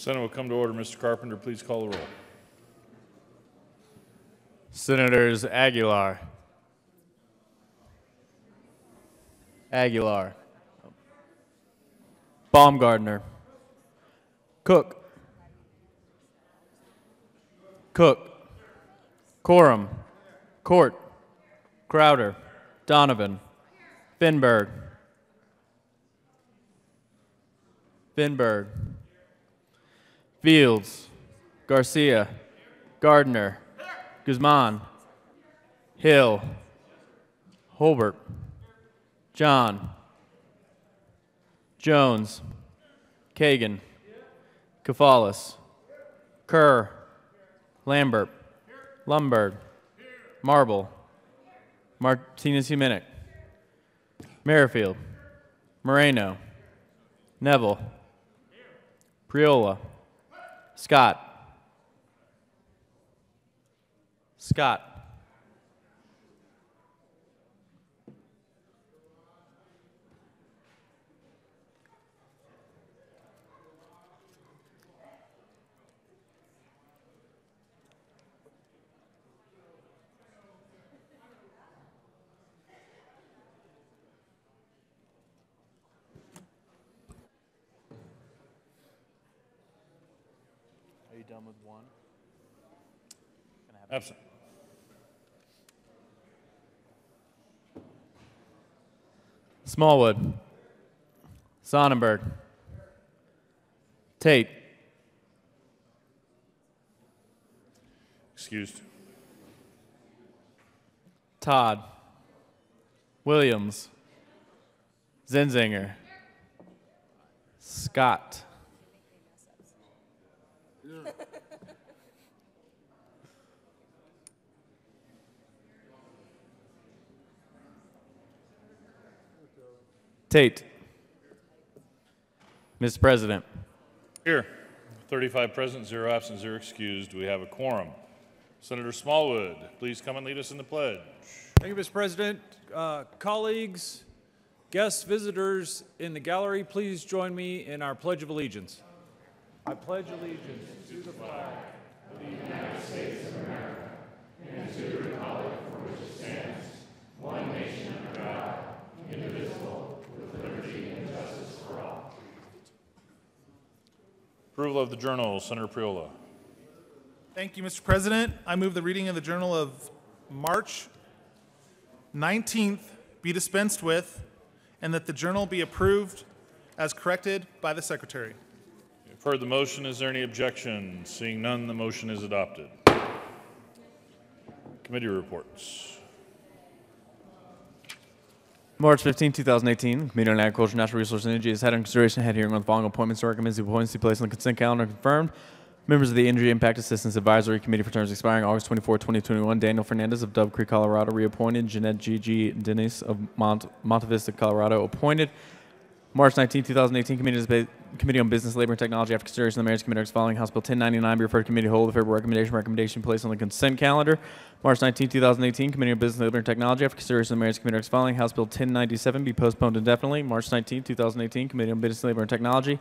Senate will come to order. Mr. Carpenter, please call the roll. Senators Aguilar, Baumgardner, Cook, Corum, Court, Crowder, Donovan, Finberg, Fields, Garcia, Gardner, Guzman, Hill, Holbert, John, Jones, Kagan, Kafalis, Kerr, Lambert, Lumberg, Marble, Martinez-Huminick, Merrifield, Moreno, Neville, Priola, Scott, Are you done with one? Absent. Smallwood, Sonnenberg, Tate, Excused. Todd, Williams, Zenzinger, Scott, Tate. Mr. President. Here. 35 present, 0 absent, 0 excused. We have a quorum. Senator Smallwood, please come and lead us in the pledge. Thank you, Mr. President. Colleagues, guests, visitors in the gallery, please join me in our Pledge of Allegiance. I pledge allegiance to the flag of the United States of America and to the republic for which it stands, one nation under God, indivisible, with liberty and justice for all. Approval of the journal, Senator Priola. Thank you, Mr. President. I move the reading of the Journal of March 19th be dispensed with, and that the journal be approved as corrected by the Secretary. You've heard the motion. Is there any objection? Seeing none, the motion is adopted. Committee reports. March 15, 2018, Committee on Agriculture, Natural Resources, and Energy has had in consideration had hearing on the following appointments and recommends the appointments be placed on the consent calendar confirmed. Members of the Energy Impact Assistance Advisory Committee for terms expiring August 24, 2021, Daniel Fernandez of Dove Creek, Colorado, reappointed. Jeanette G. Denise of Monte Vista, Colorado, appointed. March 19, 2018, Committee on Business, Labor, and Technology, after consideration of the Mayor's Committee following House Bill 1099, be referred to Committee to hold the favorable recommendation placed on the consent calendar. March 19, 2018, Committee on Business, Labor, and Technology, after consideration of the Mayor's Committee following House Bill 1097, be postponed indefinitely. March 19, 2018, Committee on Business, Labor, and Technology,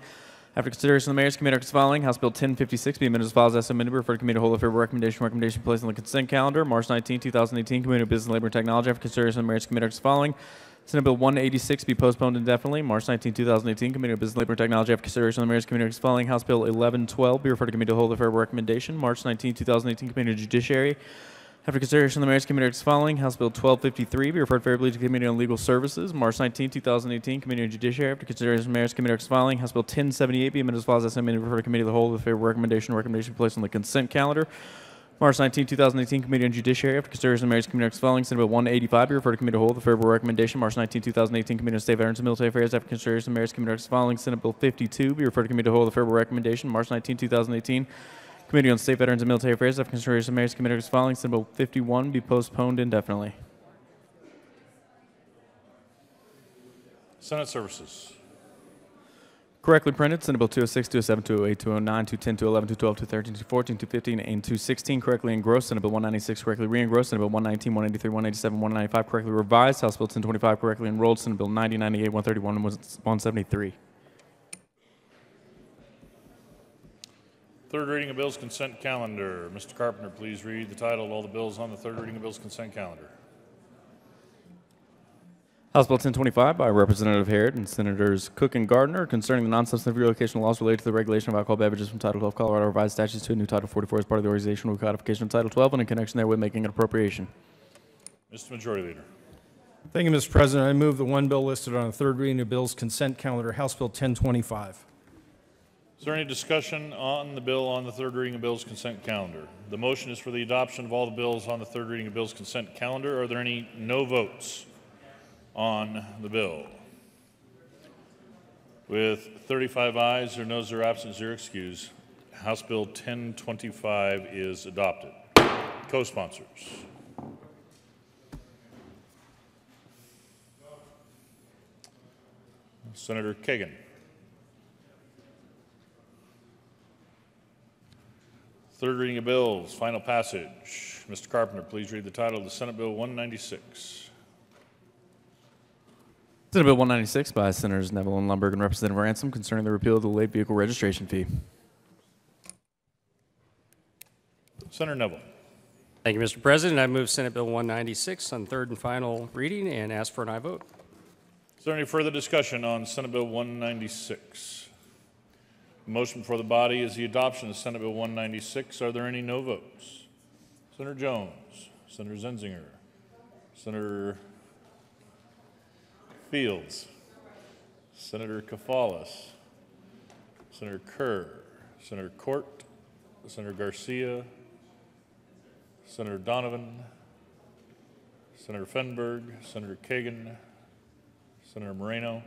after consideration of the Mayor's Committee following House Bill 1056, be amended as follows as amended, be referred to Committee to hold the favorable recommendation placed on the consent calendar. March 19, 2018, Committee on Business, Labor, and Technology, after consideration of the Mayor's Committee following Senate Bill 186 be postponed indefinitely. March 19, 2018, Committee on Business, Labor, and Technology, after consideration of the Mayor's Committee following House Bill 1112, be referred to Committee to hold the favorable recommendation. March 19, 2018, Committee on Judiciary, after consideration of the Mayor's Committee following House Bill 1253, be referred favorably to the Committee on Legal Services. March 19, 2018, Committee on Judiciary, after consideration of the Mayor's Committee following House Bill 1078, be amended as follows as amended, referred to Committee to hold the favorable recommendation placed on the consent calendar. March 19, 2018, Committee on Judiciary, after consideration of the Mayor's Committee following Senate Bill 185, be referred to Committee to hold the favorable recommendation. March 19, 2018, Committee on State Veterans and Military Affairs, after consideration of the Mayor's Committee following Senate Bill 52, be referred to Committee to hold the favorable recommendation. March 19, 2018, Committee on State Veterans and Military Affairs, after consideration of the Mayor's Committee following Senate Bill 51, be postponed indefinitely. Senate Services. Correctly printed, Senate Bill 206, 207, 208, 209, 210, 211, 212, 213, 214, 215, and 216 correctly engrossed. Senate Bill 196 correctly re-engrossed. Senate Bill 119, 183, 187, 195 correctly revised. House Bill 1025 correctly enrolled. Senate Bill 90, 98, 131, and 173. Third reading of bills consent calendar. Mr. Carpenter, please read the title of all the bills on the third reading of bills consent calendar. House Bill 1025 by Representative Harrod and Senators Cook and Gardner concerning the non-substantive relocation laws related to the regulation of alcohol beverages from Title 12 Colorado Revised Statutes to a new Title 44 as part of the organizational recodification of Title 12 and in connection therewith making an appropriation. Mr. Majority Leader. Thank you, Mr. President. I move the one bill listed on the third reading of bills consent calendar, House Bill 1025. Is there any discussion on the bill on the third reading of bills consent calendar? The motion is for the adoption of all the bills on the third reading of bills consent calendar. Are there any no votes on the bill? With 35 ayes, 0 noes, 0 absent, 0 excused, House Bill 1025 is adopted. Co-sponsors. Senator Kagan. Third reading of bills, final passage. Mr. Carpenter, please read the title of the Senate Bill 196. Senate Bill 196 by Senators Neville and Lundberg and Representative Ransom concerning the repeal of the late vehicle registration fee. Senator Neville. Thank you, Mr. President. I move Senate Bill 196 on third and final reading and ask for an aye vote. Is there any further discussion on Senate Bill 196? The motion before the body is the adoption of Senate Bill 196. Are there any no votes? Senator Jones, Senator Zenzinger, Senator Fields, Senator Kafalis, Senator Kerr, Senator Court, Senator Garcia, Senator Donovan, Senator Fenberg, Senator Kagan, Senator Moreno,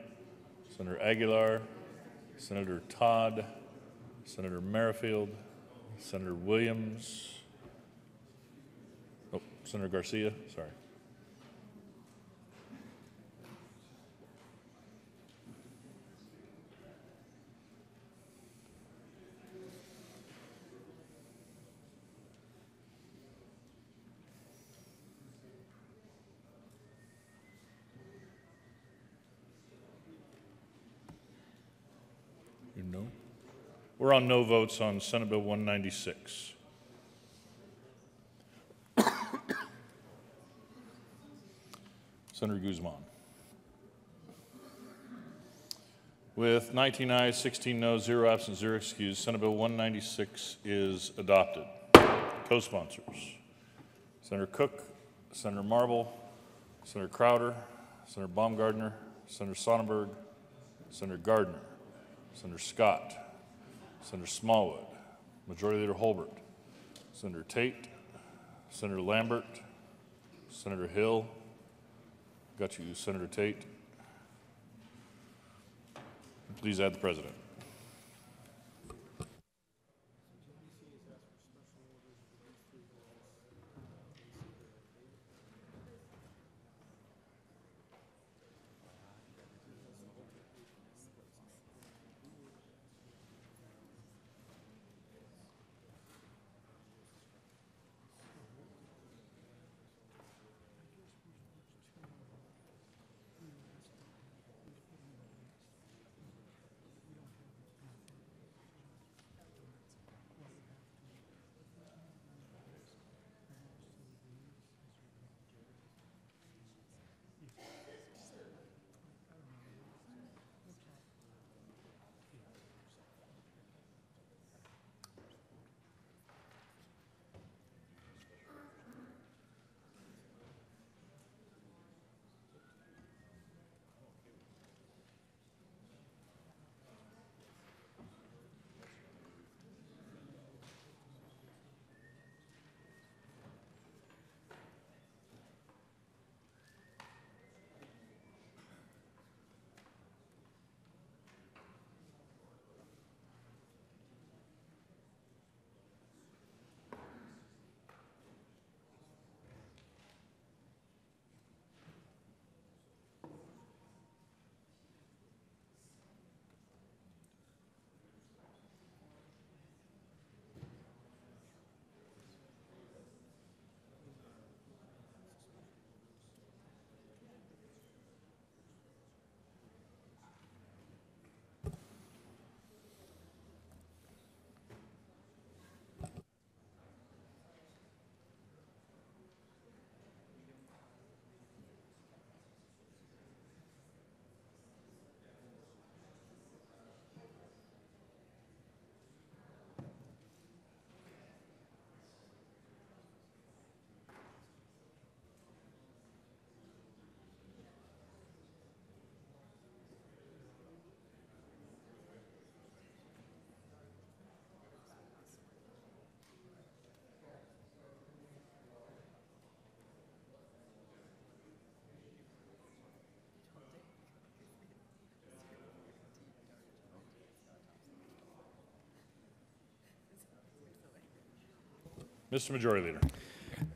Senator Aguilar, Senator Todd, Senator Merrifield, Senator Williams, Senator Garcia, sorry. No. We're on no votes on Senate Bill 196. Senator Guzman. With 19 ayes, 16 noes, 0 absent, 0 excused, Senate Bill 196 is adopted. Co-sponsors. Senator Cook, Senator Marble, Senator Crowder, Senator Baumgardner, Senator Sonnenberg, Senator Gardner, Senator Scott, Senator Smallwood, Majority Leader Holbert, Senator Tate, Senator Lambert, Senator Hill, got you, Senator Tate. Please add the President. Mr. Majority Leader.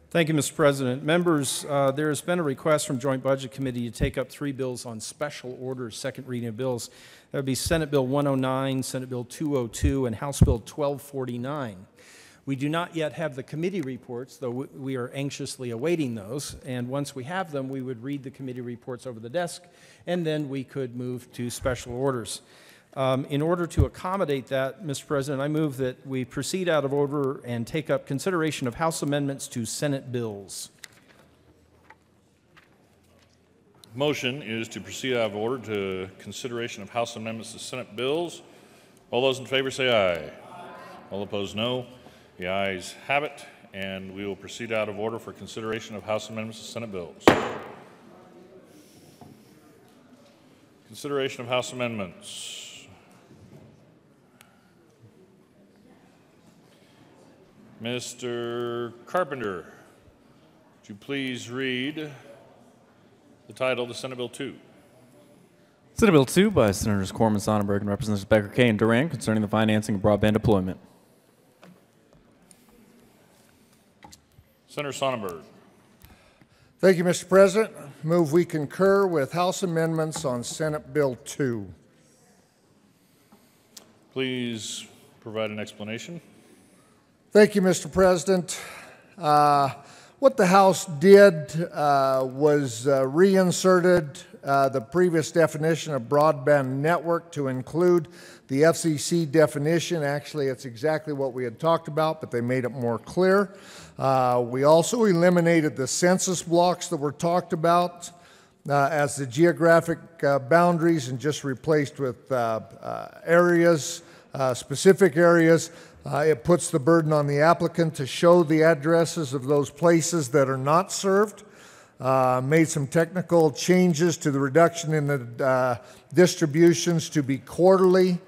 Thank you, Mr. President. Members, there has been a request from Joint Budget Committee to take up 3 bills on special orders, second reading of bills. That would be Senate Bill 109, Senate Bill 202, and House Bill 1249. We do not yet have the committee reports, though we are anxiously awaiting those. And once we have them, we would read the committee reports over the desk, and then we could move to special orders. In order to accommodate that, Mr. President, I move that we proceed out of order and take up consideration of House amendments to Senate bills. Motion is to proceed out of order to consideration of House amendments to Senate bills. All those in favor say aye. All opposed, no. The ayes have it, and we will proceed out of order for consideration of House amendments to Senate bills. Consideration of House amendments. Mr. Carpenter, would you please read the title of the Senate Bill 2? Senate Bill 2 by Senators Corman, Sonnenberg, and Representatives Becker, Kay, and Duran concerning the financing of broadband deployment. Senator Sonnenberg. Thank you, Mr. President. Move we concur with House amendments on Senate Bill 2. Please provide an explanation. Thank you, Mr. President. What the House did was reinserted the previous definition of broadband network to include the FCC definition. Actually, it's exactly what we had talked about, but they made it more clear. We also eliminated the census blocks that were talked about as the geographic boundaries and just replaced with areas, specific areas. It puts the burden on the applicant to show the addresses of those places that are not served. Made some technical changes to the reduction in the distributions to be quarterly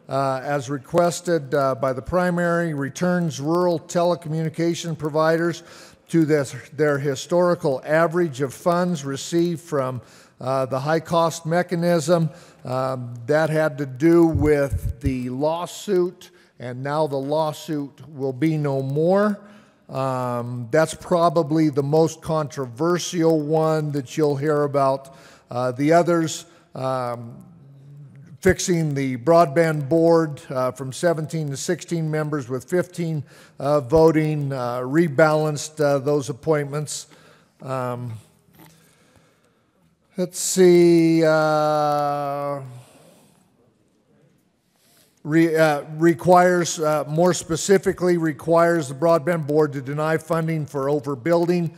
as requested by the primary, returns rural telecommunication providers to their historical average of funds received from the high-cost mechanism. That had to do with the lawsuit, and now the lawsuit will be no more. That's probably the most controversial one that you'll hear about. The others, fixing the broadband board from 17 to 16 members with 15 voting, rebalanced those appointments. Let's see. Requires, more specifically, requires the broadband board to deny funding for overbuilding.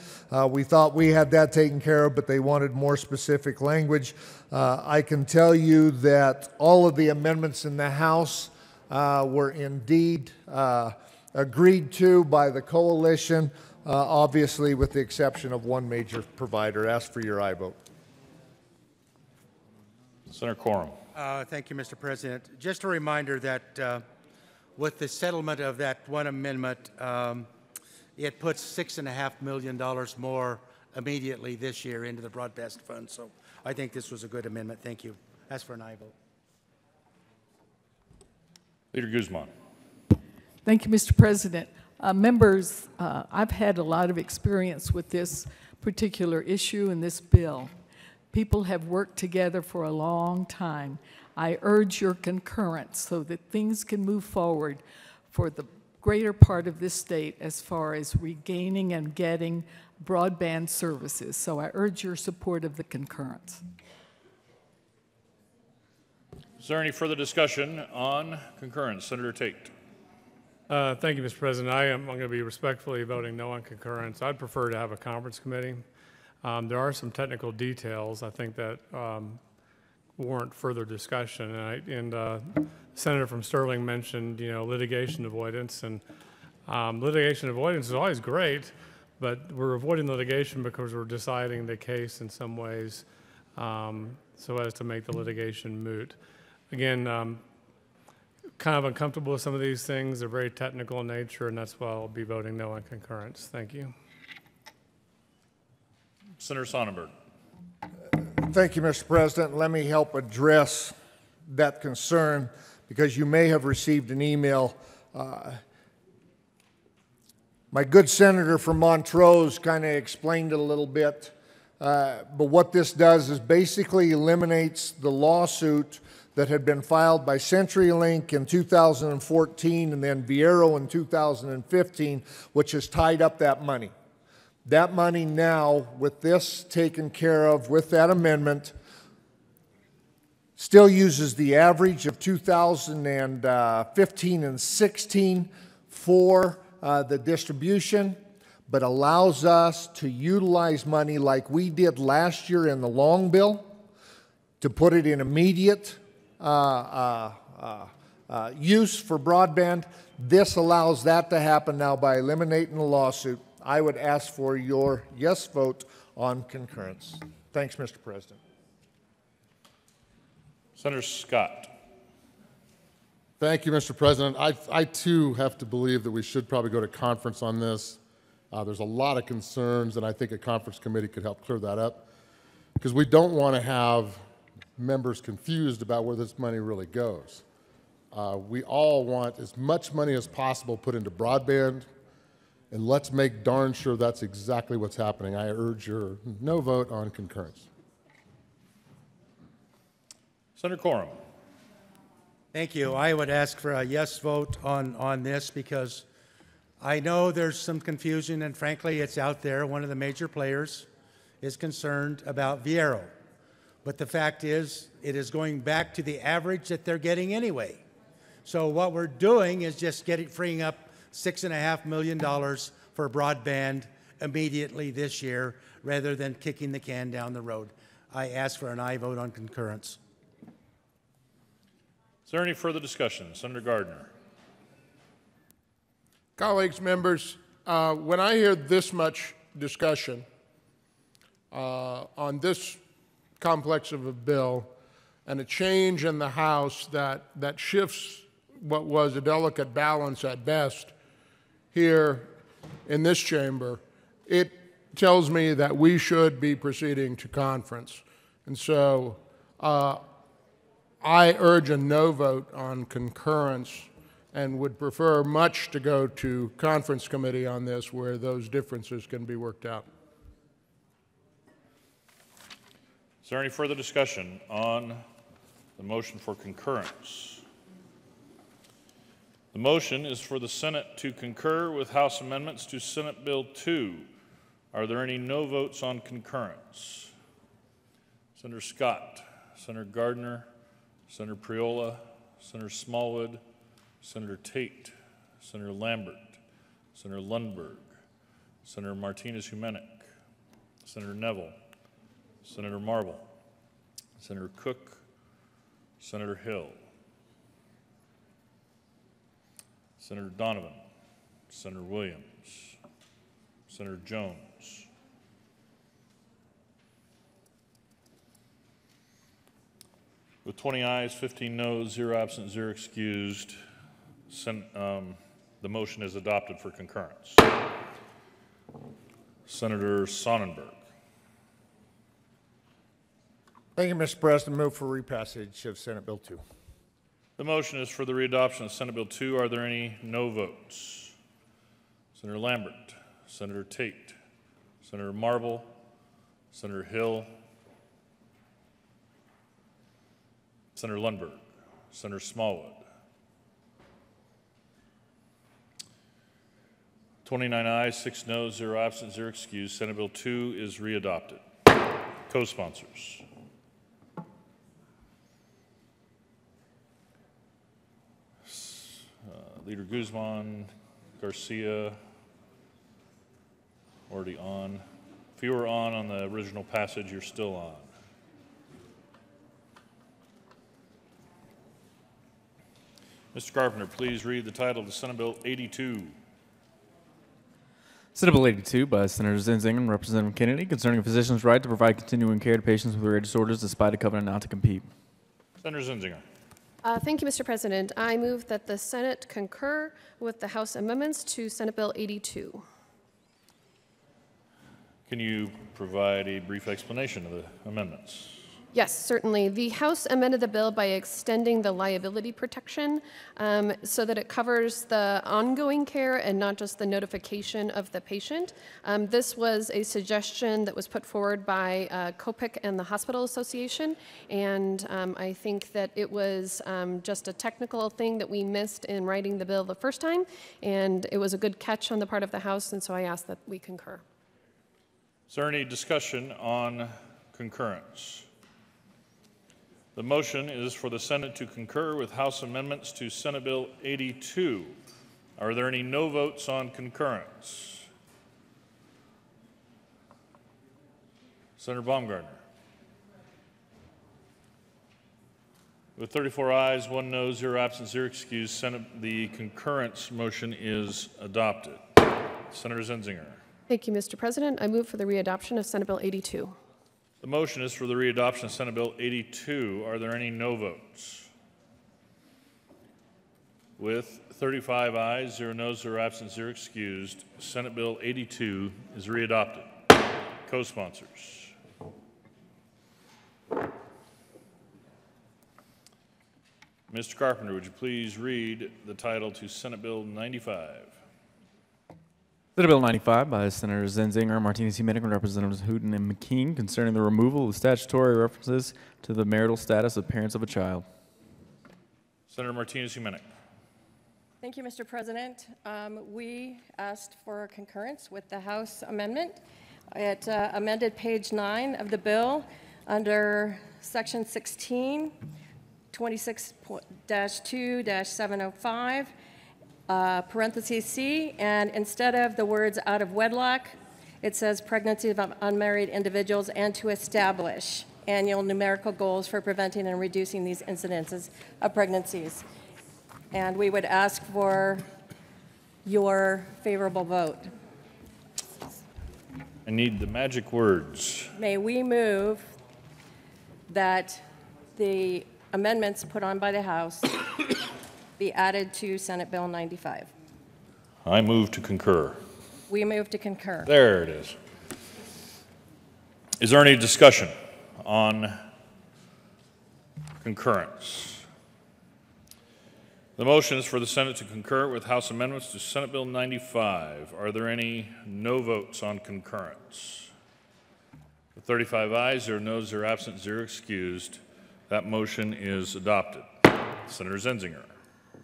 We thought we had that taken care of, but they wanted more specific language. I can tell you that all of the amendments in the House were indeed agreed to by the coalition, obviously with the exception of one major provider. Ask for your aye vote. Senator Quorum. Thank you, Mr. President. Just a reminder that with the settlement of that one amendment, it puts $6.5 million more immediately this year into the broadband fund. So I think this was a good amendment. Thank you. Ask for an aye vote. Leader Guzman. Thank you, Mr. President. Members, I've had a lot of experience with this particular issue and this bill. People have worked together for a long time. I urge your concurrence so that things can move forward for the greater part of this state as far as regaining and getting broadband services. So I urge your support of the concurrence. Is there any further discussion on concurrence? Senator Tate. Thank you, Mr. President. I'm going to be respectfully voting no on concurrence. I'd prefer to have a conference committee. There are some technical details, I think, that warrant further discussion. And the senator from Sterling mentioned, litigation avoidance. And litigation avoidance is always great, but we're avoiding litigation because we're deciding the case in some ways so as to make the litigation moot. Again, kind of uncomfortable with some of these things. They're very technical in nature, and that's why I'll be voting no on concurrence. Thank you. Senator Sonnenberg. Thank you, Mr. President. Let me help address that concern because you may have received an email. My good senator from Montrose kind of explained it a little bit. But what this does is basically eliminates the lawsuit that had been filed by CenturyLink in 2014 and then Viero in 2015, which has tied up that money. That money now, with this taken care of with that amendment, still uses the average of 2015 and 16 for the distribution, but allows us to utilize money like we did last year in the long bill to put it in immediate use for broadband. This allows that to happen now by eliminating the lawsuit. I would ask for your yes vote on concurrence. Thanks, Mr. President. Senator Scott. Thank you, Mr. President. I too have to believe that we should probably go to conference on this. There's a lot of concerns, and I think a conference committee could help clear that up, because we don't want to have members confused about where this money really goes. We all want as much money as possible put into broadband, and let's make darn sure that's exactly what's happening. I urge your no vote on concurrence. Senator Coram. Thank you. I would ask for a yes vote on this because I know there's some confusion, and frankly, it's out there. One of the major players is concerned about Viero. But the fact is, it is going back to the average that they're getting anyway. So what we're doing is just freeing up $6.5 million for broadband immediately this year, rather than kicking the can down the road. I ask for an aye vote on concurrence. Is there any further discussion? Senator Gardner. Colleagues, members, when I hear this much discussion on this complex of a bill and a change in the House that shifts what was a delicate balance at best here in this chamber, it tells me that we should be proceeding to conference. And so I urge a no vote on concurrence and would prefer much to go to conference committee on this, where those differences can be worked out. Is there any further discussion on the motion for concurrence? The motion is for the Senate to concur with House amendments to Senate Bill 2. Are there any no votes on concurrence? Senator Scott, Senator Gardner, Senator Priola, Senator Smallwood, Senator Tate, Senator Lambert, Senator Lundberg, Senator Martinez-Humenick, Senator Neville, Senator Marble, Senator Cook, Senator Hill, Senator Donovan, Senator Williams, Senator Jones, with 20 ayes, 15 noes, 0 absent, 0 excused, the motion is adopted for concurrence. Senator Sonnenberg. Thank you, Mr. President. Move for repassage of Senate Bill 2. The motion is for the readoption of Senate Bill 2. Are there any no votes? Senator Lambert, Senator Tate, Senator Marble, Senator Hill, Senator Lundberg, Senator Smallwood. 29 ayes, 6 noes, 0 absent, 0 excused. Senate Bill 2 is readopted. Co-sponsors. Leader Guzman, Garcia, already on. If you were on the original passage, you're still on. Mr. Carpenter, please read the title of the Senate Bill 82. Senate Bill 82 by Senator Zinzinger and Representative Kennedy concerning a physician's right to provide continuing care to patients with rare disorders despite a covenant not to compete. Senator Zinzinger. Thank you, Mr. President. I move that the Senate concur with the House amendments to Senate Bill 82. Can you provide a brief explanation of the amendments? Yes, certainly. The House amended the bill by extending the liability protection so that it covers the ongoing care and not just the notification of the patient. This was a suggestion that was put forward by COPIC and the Hospital Association, and I think that it was just a technical thing that we missed in writing the bill the first time, and it was a good catch on the part of the House, and so I ask that we concur. Is there any discussion on concurrence? The motion is for the Senate to concur with House amendments to Senate Bill 82. Are there any no votes on concurrence? Senator Baumgartner. With 34 ayes, 1 no, 0 absent, 0 excused, the concurrence motion is adopted. Senator Zenzinger. Thank you, Mr. President. I move for the readoption of Senate Bill 82. The motion is for the readoption of Senate Bill 82. Are there any no votes? With 35 ayes, 0 noes, 0 absent, 0 excused, Senate Bill 82 is readopted. Co-sponsors. Mr. Carpenter, would you please read the title to Senate Bill 95? Senate Bill 95 by Senators Zenzinger, Martinez, Humenick, and Representatives Hooten and McKean concerning the removal of statutory references to the marital status of parents of a child. Senator Martinez, Humenick. Thank you, Mr. President. We asked for concurrence with the House amendment. It amended page 9 of the bill under section 16, 26-2-705. Parentheses C, and instead of the words out of wedlock, it says pregnancy of unmarried individuals, and to establish annual numerical goals for preventing and reducing these incidences of pregnancies. And we would ask for your favorable vote. I need the magic words. May we move that the amendments put on by the House be added to Senate Bill 95. I move to concur. We move to concur. There it is. Is there any discussion on concurrence? The motion is for the Senate to concur with House amendments to Senate Bill 95. Are there any no votes on concurrence? With 35 ayes, 0 noes, 0 absent, 0 excused, that motion is adopted. Senator Zenzinger.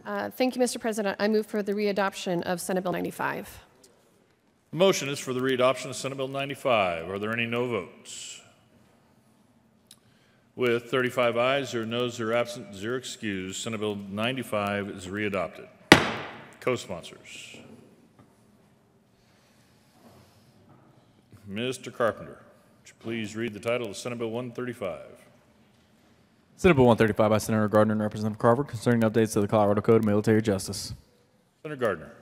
Thank you, Mr. President. I move for the readoption of Senate Bill 95. The motion is for the readoption of Senate Bill 95. Are there any no votes? With 35 ayes, 0 noes, 0 absent, 0 excused, Senate Bill 95 is readopted. Co-sponsors. Mr. Carpenter, would you please read the title of Senate Bill 135? Senate Bill 135 by Senator Gardner and Representative Carver concerning updates to the Colorado Code of Military Justice. Senator Gardner.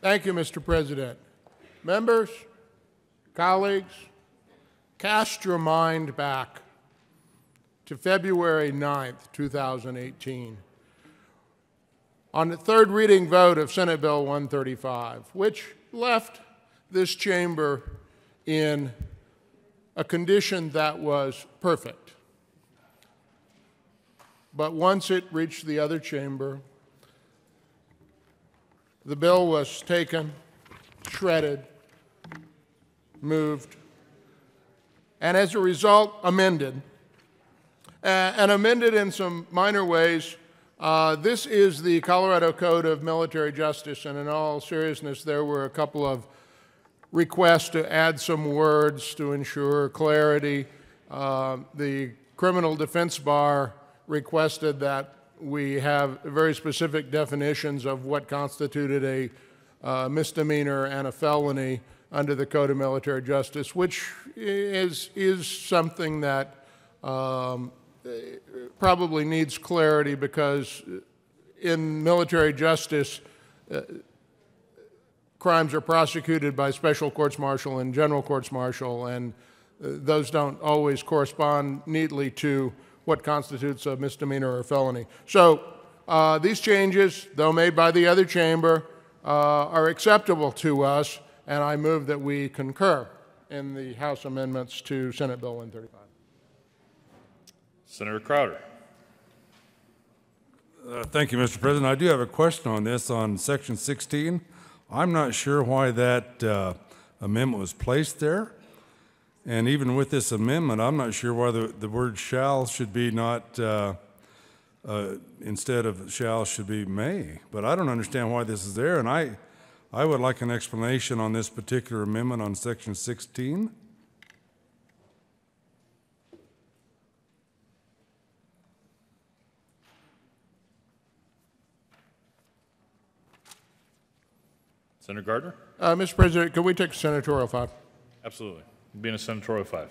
Thank you, Mr. President. Members, colleagues, cast your mind back to February 9th, 2018, on the third reading vote of Senate Bill 135, which left this chamber in a condition that was perfect. But once it reached the other chamber, the bill was taken, shredded, moved, and as a result, amended. And amended in some minor ways. This is the Colorado Code of Military Justice, and in all seriousness, there were a couple of requests to add some words to ensure clarity. The criminal defense bar requested that we have very specific definitions of what constituted a misdemeanor and a felony under the Code of Military Justice, which is something that probably needs clarity because in military justice, crimes are prosecuted by special courts-martial and general courts-martial, and those don't always correspond neatly to what constitutes a misdemeanor or felony. So these changes, though made by the other chamber, are acceptable to us, and I move that we concur in the House amendments to Senate Bill 135. Senator Crowder. Thank you, Mr. President. I do have a question on this, on Section 16. I'm not sure why that amendment was placed there. And even with this amendment, I'm not sure why the word shall should be not, instead of shall should be may. But I don't understand why this is there, and I would like an explanation on this particular amendment on Section 16. Senator Gardner? Mr. President, could we take Senatorial 5? Absolutely. Being a Senatorial 5.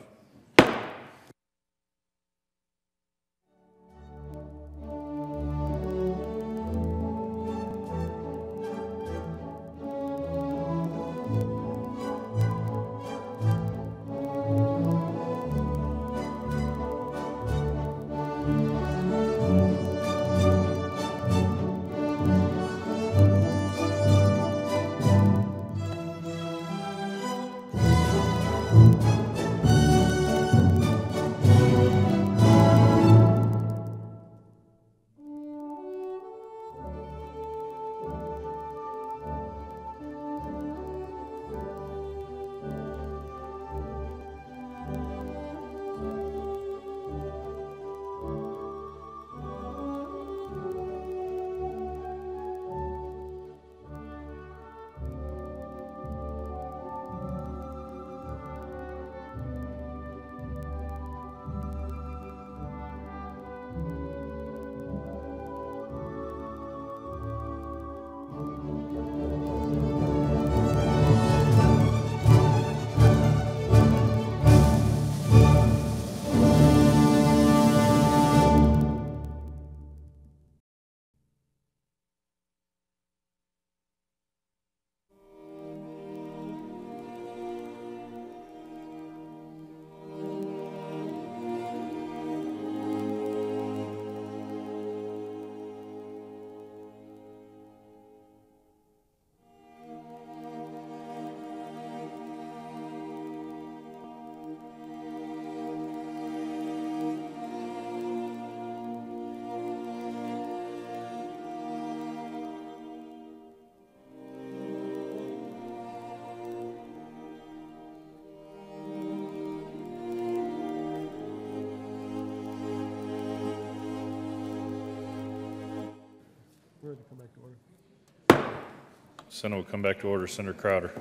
Senate will come back to order. Senator Crowder.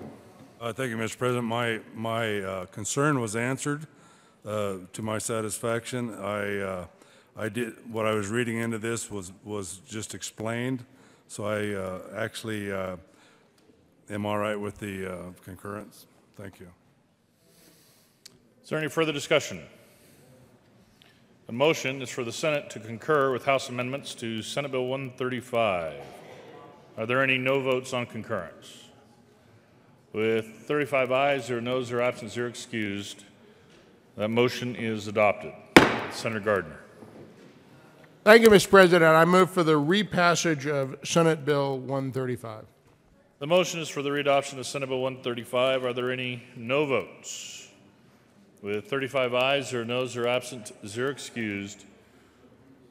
Thank you, Mr. President. My concern was answered to my satisfaction. I did what I was reading into this was just explained, so I actually am all right with the concurrence. Thank you. Is there any further discussion? The motion is for the Senate to concur with House amendments to Senate Bill 135. Are there any no votes on concurrence? With 35 ayes, 0 noes, 0 absent, 0 excused, that motion is adopted. Senator Gardner. Thank you, Mr. President. I move for the repassage of Senate Bill 135. The motion is for the readoption of Senate Bill 135. Are there any no votes? With 35 ayes, 0 noes, 0 absent, 0 excused,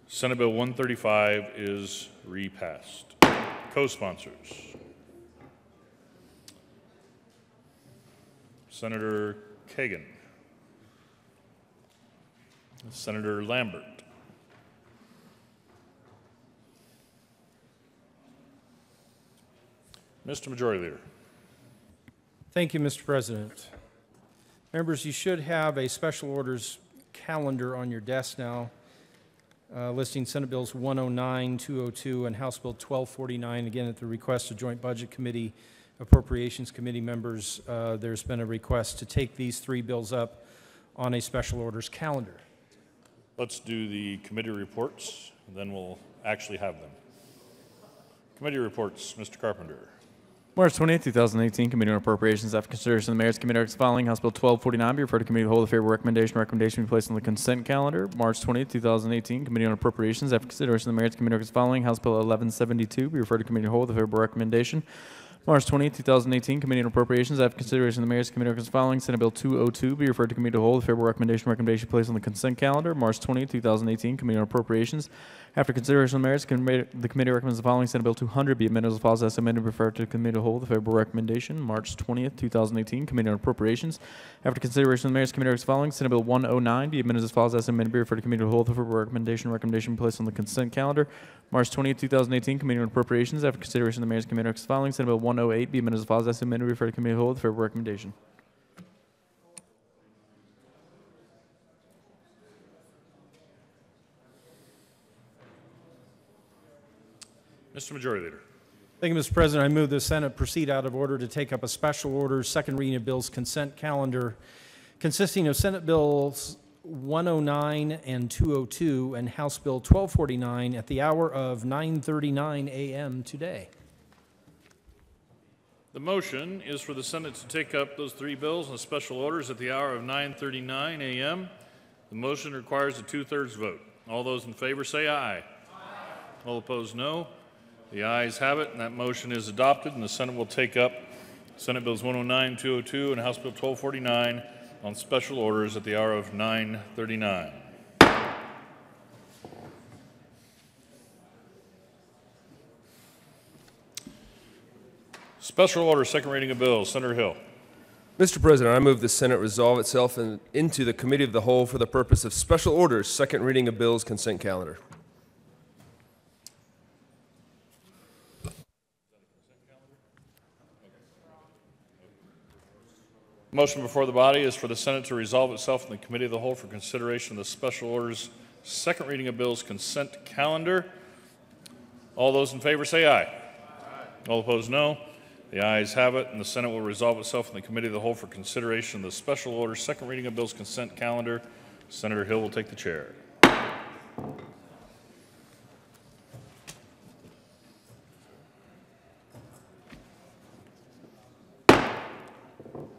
Senate Bill 135 is repassed. Co-sponsors. Senator Kagan. Senator Lambert. Mr. Majority Leader. Thank you, Mr. President. Members, you should have a special orders calendar on your desk now, listing Senate Bills 109, 202, and House Bill 1249. Again, at the request of Joint Budget Committee, Appropriations Committee members, there's been a request to take these three bills up on a special orders calendar. Let's do the committee reports, and then we'll actually have them. Committee reports, Mr. Carpenter. March 28, 2018, Committee on Appropriations, after consideration of the Mayor's Committee as following: House Bill 1249 be referred to Committee of the Whole with favorable recommendation. Recommendation be placed on the consent calendar. March 20, 2018, Committee on Appropriations, after consideration of the Mayor's Committee as following: House Bill 1172 be referred to Committee of the Whole with favorable recommendation. March 20, 2018, Committee on Appropriations. After consideration of the Mayor's Committee recommends following. Senate Bill 202 be referred to Committee to hold. The favorable recommendation placed on the consent calendar. March 20, 2018, Committee on Appropriations. After consideration of the Mayor's the Committee recommends the following. Senate Bill 200 be amended as follows as amended, referred to Committee to hold. The favorable recommendation. March 20, 2018, Committee on Appropriations. After consideration of the Mayor's Committee recommends the following. Senate Bill 109 be amended as follows as amended, be referred to Committee to hold. The favorable recommendation placed on the consent calendar. March 20, 2018, Committee on Appropriations. After consideration of the Mayor's Committee recommends the following. Senate Bill 108 be amended as follows as amended, referred to Committee to hold. The favorable recommendation. Mr. Majority Leader. Thank you, Mr. President. I move the Senate proceed out of order to take up a special order, second reading of bills consent calendar, consisting of Senate Bills 109 and 202 and House Bill 1249 at the hour of 9:39 a.m. today. The motion is for the Senate to take up those three bills in special orders at the hour of 9:39 a.m. The motion requires a two-thirds vote. All those in favor say aye. Aye. All opposed, no. The ayes have it, and that motion is adopted, and the Senate will take up Senate Bills 109, 202, and House Bill 1249 on special orders at the hour of 9:39. Special order, second reading of bills. Senator Hill. Mr. President, I move the Senate resolve itself into the Committee of the Whole for the purpose of special orders, second reading of bills, consent calendar. Motion before the body is for the Senate to resolve itself in the Committee of the Whole for consideration of the special orders, second reading of bills, consent calendar. All those in favor say aye. Aye. All opposed, no. The ayes have it, and the Senate will resolve itself in the Committee of the Whole for consideration of the special orders, second reading of bills, consent calendar. Senator Hill will take the chair.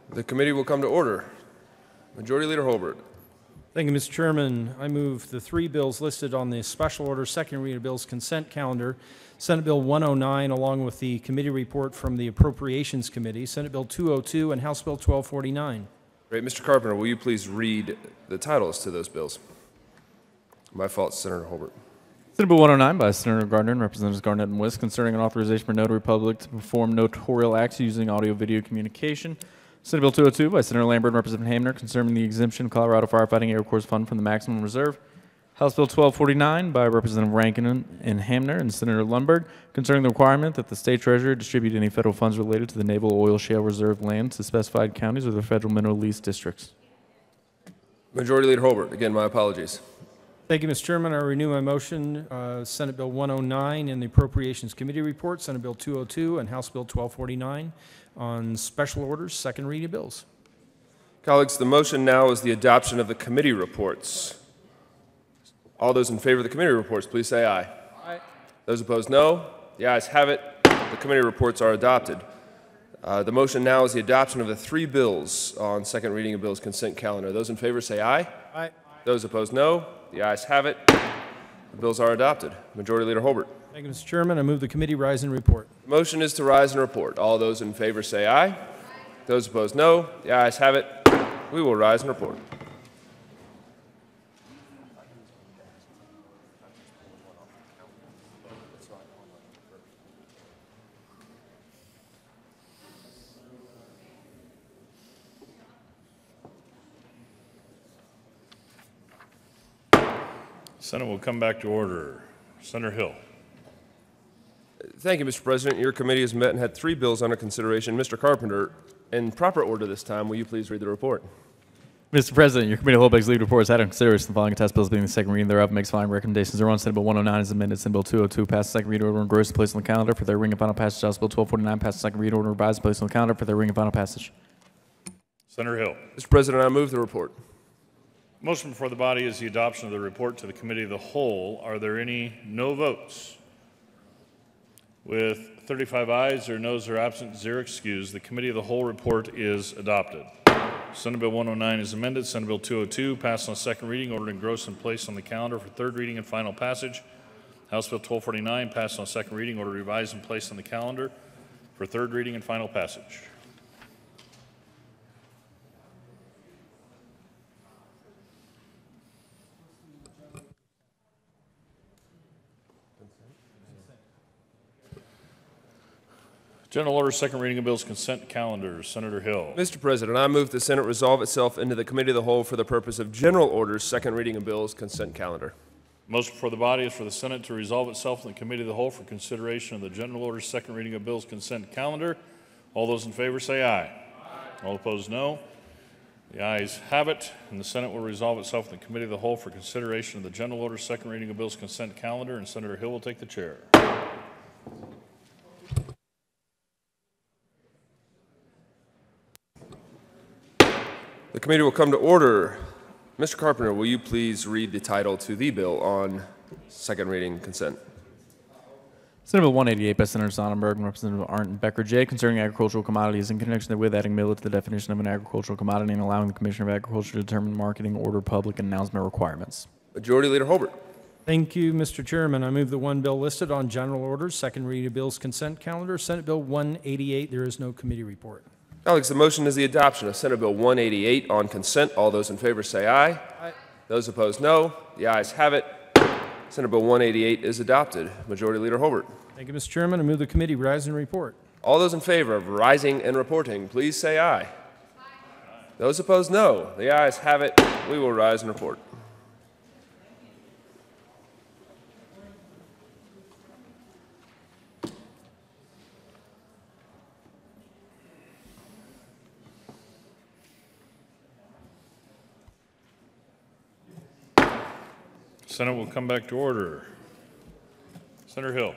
The committee will come to order. Majority Leader Holbert. Thank you, Mr. Chairman. I move the three bills listed on the special order second reading of bills consent calendar. Senate Bill 109, along with the committee report from the Appropriations Committee, Senate Bill 202, and House Bill 1249. Great. Mr. Carpenter, will you please read the titles to those bills? My fault, Senator Holbert. Senate Bill 109 by Senator Gardner and Representatives Garnett and Wisk concerning an authorization for notary public to perform notarial acts using audio-video communication. Senate Bill 202 by Senator Lambert and Representative Hamner concerning the exemption of Colorado Firefighting Air Corps Fund from the maximum reserve. House Bill 1249 by Representative Rankin and Hamner and Senator Lundberg concerning the requirement that the state treasurer distribute any federal funds related to the naval oil shale reserve land to specified counties or the federal mineral lease districts. Majority Leader Holbert, again, my apologies. Thank you, Mr. Chairman. I renew my motion. Senate Bill 109 in the Appropriations Committee report, Senate Bill 202 and House Bill 1249 on special orders, second reading of bills. Colleagues, the motion now is the adoption of the committee reports. All those in favor of the committee reports, please say aye. Aye. Those opposed, no. The ayes have it. The committee reports are adopted. The motion now is the adoption of the three bills on second reading of bills consent calendar. Those in favor say aye. Aye. Those opposed, no. The ayes have it. The bills are adopted. Majority Leader Holbert. Thank you, Mr. Chairman. I move the committee rise and report. The motion is to rise and report. All those in favor say aye. Aye. Those opposed, no. The ayes have it. We will rise and report. Senate will come back to order. Senator Hill. Thank you, Mr. President. Your committee has met and had three bills under consideration. Mr. Carpenter, in proper order this time, will you please read the report? Mr. President, your committee of the whole begs leave reports had on consideration the following attached bills being the second reading thereof makes following recommendations. There on Senate Bill 109 is amended. Senate Bill 202 passed second reading order and gross placed on the calendar for their ring and final passage. House Bill 1249 passed second reading order and revised placed on the calendar for their ring and final passage. Senator Hill. Mr. President, I move the report. Motion before the body is the adoption of the report to the Committee of the Whole. Are there any no votes? With 35 ayes, or noes are absent, 0 excused, the Committee of the Whole report is adopted. Senate Bill 109 is amended. Senate Bill 202 passed on second reading, ordered engrossed and placed on the calendar for third reading and final passage. House Bill 1249 passed on second reading, ordered revised and placed on the calendar for third reading and final passage. General order, second reading of bills, consent calendar. Senator Hill. Mr. President, I move the Senate resolve itself into the Committee of the Whole for the purpose of general orders, second reading of bills, consent calendar. Motion before the body is for the Senate to resolve itself in the Committee of the Whole for consideration of the general order, second reading of bills, consent calendar. All those in favor say aye. Aye. All opposed, no. The ayes have it, and the Senate will resolve itself in the Committee of the Whole for consideration of the general order, second reading of bills, consent calendar, and Senator Hill will take the chair. The committee will come to order. Mr. Carpenter, will you please read the title to the bill on second reading consent? Senate Bill 188 by Senator Sonnenberg and Representative Arndt and Becker J. concerning agricultural commodities in connection with adding millet to the definition of an agricultural commodity and allowing the Commissioner of Agriculture to determine marketing, order, public, and announcement requirements. Majority Leader Holbert. Thank you, Mr. Chairman. I move the one bill listed on general orders, second reading of bills consent calendar, Senate Bill 188. There is no committee report. Colleagues, the motion is the adoption of Senate Bill 188 on consent. All those in favor say aye. Aye. Those opposed, no. The ayes have it. Senate Bill 188 is adopted. Majority Leader Holbert. Thank you, Mr. Chairman. I move the committee rise and report. All those in favor of rising and reporting, please say aye. Aye. Those opposed, no. The ayes have it. We will rise and report. Senate will come back to order. Senator Hill.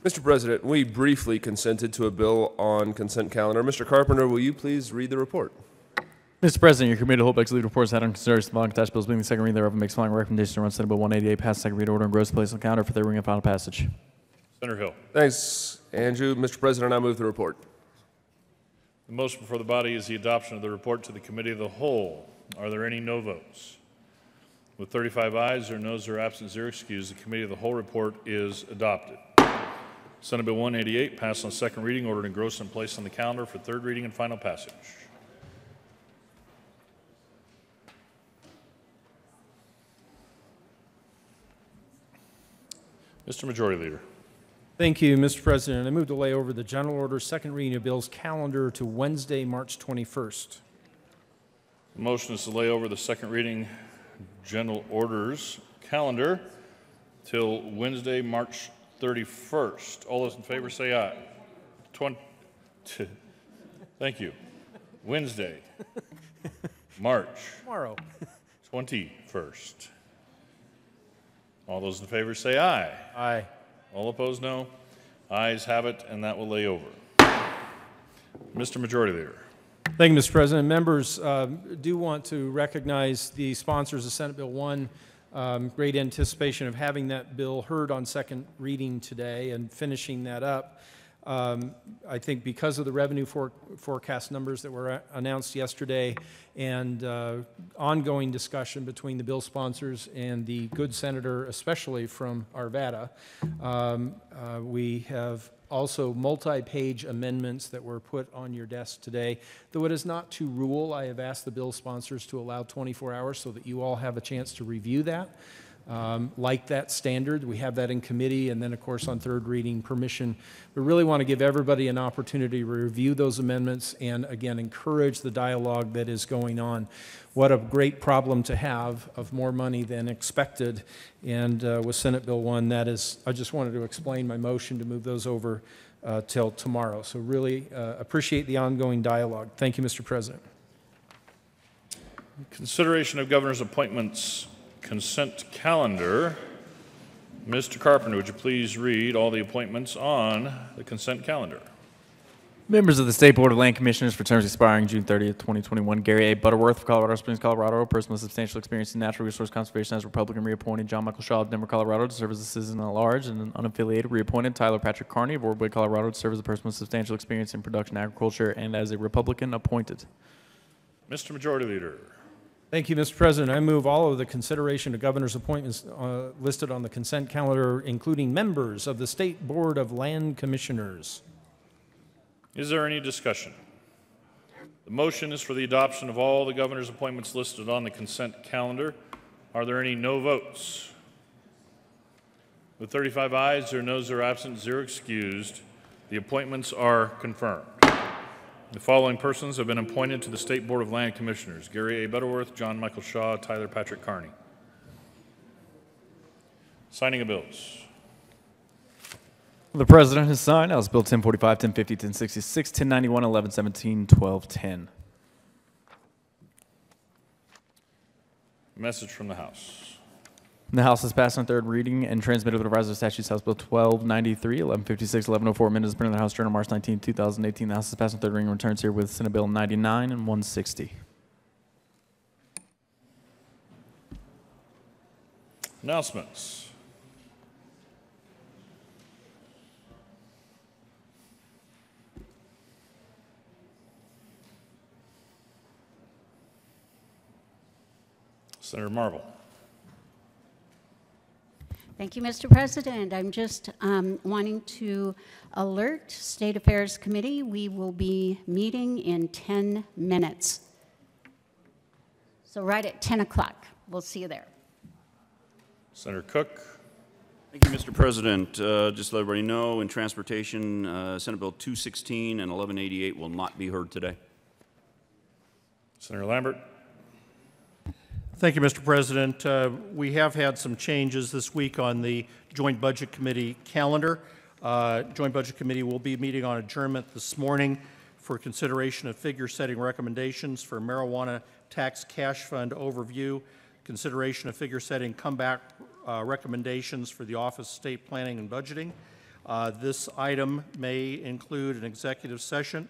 Mr. President, we briefly consented to a bill on consent calendar. Mr. Carpenter, will you please read the report? Mr. President, your committee to hold back lead reports had on consideration the following attached bills being the second reading thereof and makes the following recommendation to run Senate Bill 188 past second read order and gross place on the calendar for third reading and final passage. Senator Hill. Thanks, Andrew. Mr. President, I move the report. The motion before the body is the adoption of the report to the Committee of the Whole. Are there any no votes? With 35 ayes, 0 noes, 0 absent, 0 excused, the Committee of the Whole report is adopted. Senate Bill 188 passed on second reading, ordered engrossed and placed on the calendar for third reading and final passage. Mr. Majority Leader. Thank you, Mr. President. I move to lay over the general order second reading of bills calendar to Wednesday, March 21st. The motion is to lay over the second reading general orders calendar till Wednesday, March 31st. All those in favor say aye. Thank you. Wednesday, March Tomorrow. 21st. All those in favor say aye. Aye. All opposed, no. Ayes have it, and that will lay over. Mr. Majority Leader. Thank you, Mr. President. Members do want to recognize the sponsors of Senate Bill 1. Great anticipation of having that bill heard on second reading today and finishing that up. I think because of the revenue forecast numbers that were announced yesterday and ongoing discussion between the bill sponsors and the good senator, especially from Arvada, we have also multi-page amendments that were put on your desk today. Though it is not to rule, I have asked the bill sponsors to allow 24 hours so that you all have a chance to review that. Like that standard, we have that in committee, and then of course on third reading permission. We really want to give everybody an opportunity to review those amendments and again encourage the dialogue that is going on. What a great problem to have of more money than expected. And with Senate Bill 1, that is, I just wanted to explain my motion to move those over till tomorrow. So really appreciate the ongoing dialogue. Thank you, Mr. President. Consideration of governor's appointments consent calendar. Mr. Carpenter, would you please read all the appointments on the consent calendar? Members of the State Board of Land Commissioners for terms expiring June 30th, 2021. Gary A. Butterworth of Colorado Springs, Colorado, a person with substantial experience in natural resource conservation as Republican, reappointed. John Michael Shaw of Denver, Colorado, to serve as a citizen at large and an unaffiliated, reappointed. Tyler Patrick Carney of Ordway, Colorado, to serve as a person with substantial experience in production agriculture and as a Republican, appointed. Mr. Majority Leader. Thank you, Mr. President. I move all of the consideration of governor's appointments listed on the consent calendar, including members of the State Board of Land Commissioners. Is there any discussion? The motion is for the adoption of all the governor's appointments listed on the consent calendar. Are there any no votes? With 35 ayes, 0 noes, 0 absent, 0 excused, the appointments are confirmed. The following persons have been appointed to the State Board of Land Commissioners: Gary A. Butterworth, John Michael Shaw, Tyler Patrick Carney. Signing of bills. The President has signed House Bill 1045, 1050, 1066, 1091, 1117, 1210. Message from the House. The House has passed on third reading and transmitted with revised statutes House Bill 1293, 1156, 1104, minutes printed in the House Journal March 19, 2018. The House has passed on third reading and returns here with Senate Bill 99 and 160. Announcements. Senator Marble. Thank you, Mr. President. I'm just wanting to alert State Affairs Committee we will be meeting in 10 minutes. So right at 10 o'clock. We'll see you there. Senator Cook. Thank you, Mr. President. Just to let everybody know, in transportation, Senate Bill 216 and 1188 will not be heard today. Senator Lambert. Thank you, Mr. President. We have had some changes this week on the Joint Budget Committee calendar. Joint Budget Committee will be meeting on adjournment this morning for consideration of figure-setting recommendations for marijuana tax cash fund overview, consideration of figure-setting comeback recommendations for the Office of State Planning and Budgeting. This item may include an executive session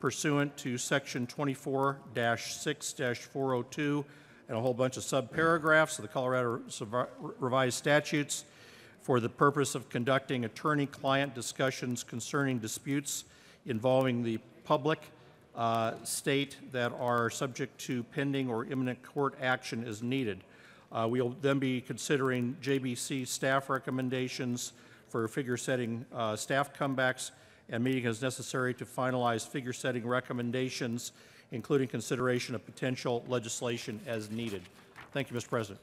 pursuant to Section 24-6-402 and a whole bunch of subparagraphs of the Colorado Revised Statutes for the purpose of conducting attorney-client discussions concerning disputes involving the public, state that are subject to pending or imminent court action as needed. We'll then be considering JBC staff recommendations for figure-setting staff comebacks and meeting as necessary to finalize figure-setting recommendations, including consideration of potential legislation as needed. Thank you, Mr. President.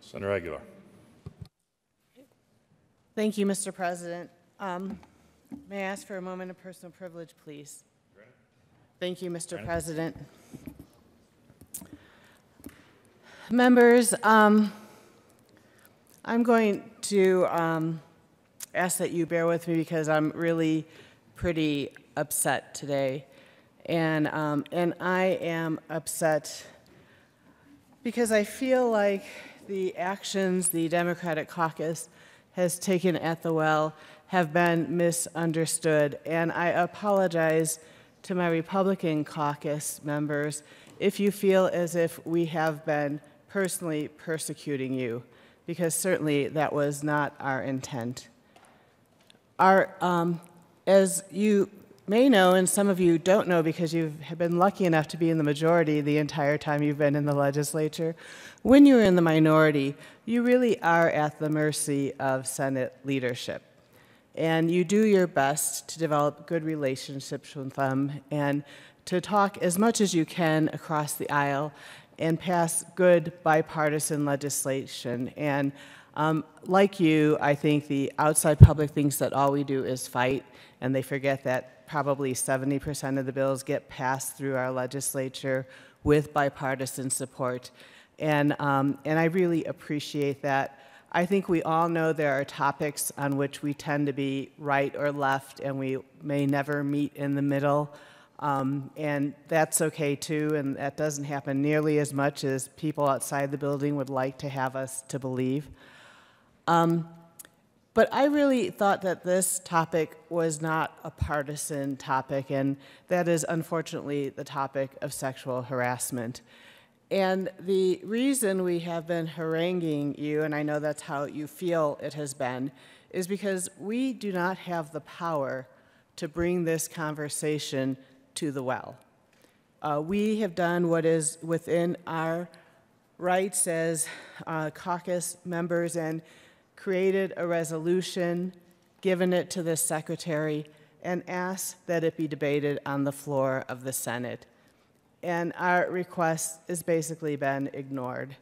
Senator Aguilar. Thank you, Mr. President. May I ask for a moment of personal privilege, please? Thank you, Mr. President. Members, I'm going to ask that you bear with me because I'm really pretty upset today. And I am upset because I feel like the actions the Democratic caucus has taken at the well have been misunderstood. And I apologize to my Republican caucus members if you feel as if we have been personally persecuting you, because certainly that was not our intent. As you may know, and some of you don't know because you've been lucky enough to be in the majority the entire time you've been in the legislature, when you're in the minority, you really are at the mercy of Senate leadership. And you do your best to develop good relationships with them and to talk as much as you can across the aisle and pass good bipartisan legislation. And like you, I think the outside public thinks that all we do is fight, and they forget that probably 70% of the bills get passed through our legislature with bipartisan support. And I really appreciate that. I think we all know there are topics on which we tend to be right or left, and we may never meet in the middle. And that's okay too, and that doesn't happen nearly as much as people outside the building would like to have us to believe. But I really thought that this topic was not a partisan topic, and that is unfortunately the topic of sexual harassment. And the reason we have been haranguing you, and I know that's how you feel it has been, is because we do not have the power to bring this conversation to the well. We have done what is within our rights as caucus members and created a resolution, given it to the secretary, and ask that it be debated on the floor of the Senate. And our request has basically been ignored.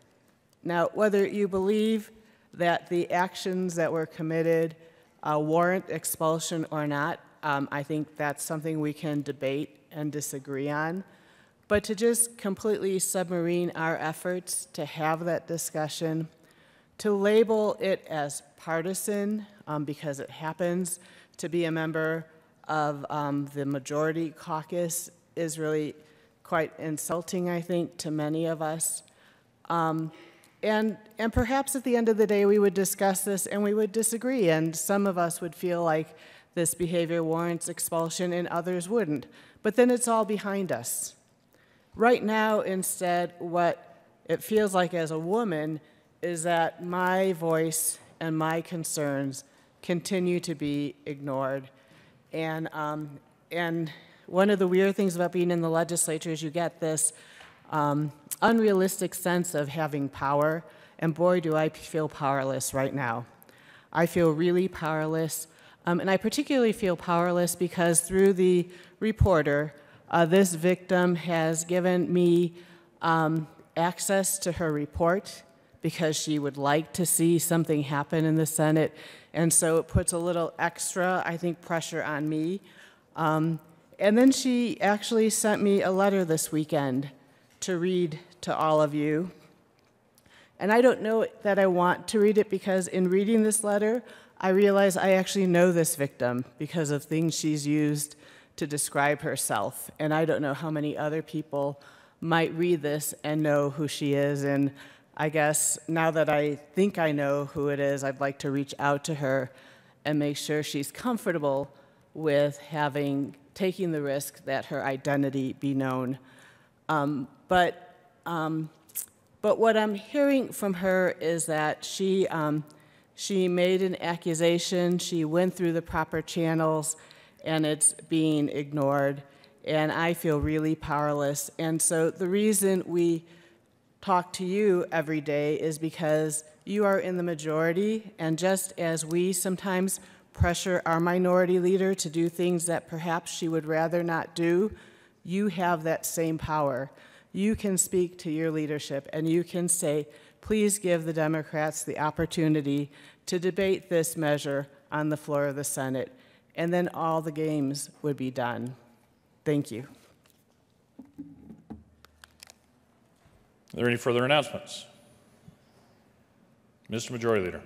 Now, whether you believe that the actions that were committed warrant expulsion or not, I think that's something we can debate and disagree on. But to just completely submarine our efforts to have that discussion, to label it as partisan, because it happens to be a member of the majority caucus, is really quite insulting, I think, to many of us. And perhaps at the end of the day, we would discuss this and we would disagree, and some of us would feel like this behavior warrants expulsion and others wouldn't. But then it's all behind us. Right now, instead, what it feels like as a woman is that my voice and my concerns continue to be ignored. And one of the weird things about being in the legislature is you get this unrealistic sense of having power, and boy, do I feel powerless right now. I feel really powerless, and I particularly feel powerless because through the reporter, this victim has given me access to her report because she would like to see something happen in the Senate, and so it puts a little extra, I think, pressure on me. And then she actually sent me a letter this weekend to read to all of you. And I don't know that I want to read it because in reading this letter, I realize I actually know this victim because of things she's used to describe herself. And I don't know how many other people might read this and know who she is. And I guess now that I think I know who it is, I'd like to reach out to her and make sure she's comfortable with taking the risk that her identity be known. But what I'm hearing from her is that she made an accusation, she went through the proper channels, and it's being ignored, and I feel really powerless. And so the reason we talk to you every day is because you are in the majority, and just as we sometimes pressure our minority leader to do things that perhaps she would rather not do, you have that same power. You can speak to your leadership and you can say, please give the Democrats the opportunity to debate this measure on the floor of the Senate, and then all the games would be done. Thank you. Are there any further announcements? Mr. Majority Leader.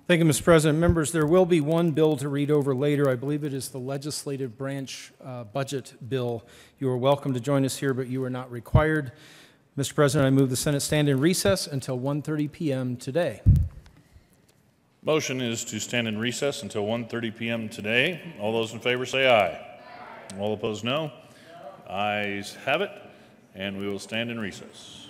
Thank you, Mr. President. Members, there will be one bill to read over later. I believe it is the legislative branch budget bill. You are welcome to join us here, but you are not required. Mr. President, I move the Senate stand in recess until 1:30 p.m. today. Motion is to stand in recess until 1:30 p.m. today. All those in favor say aye. All opposed, no. Ayes have it, and we will stand in recess.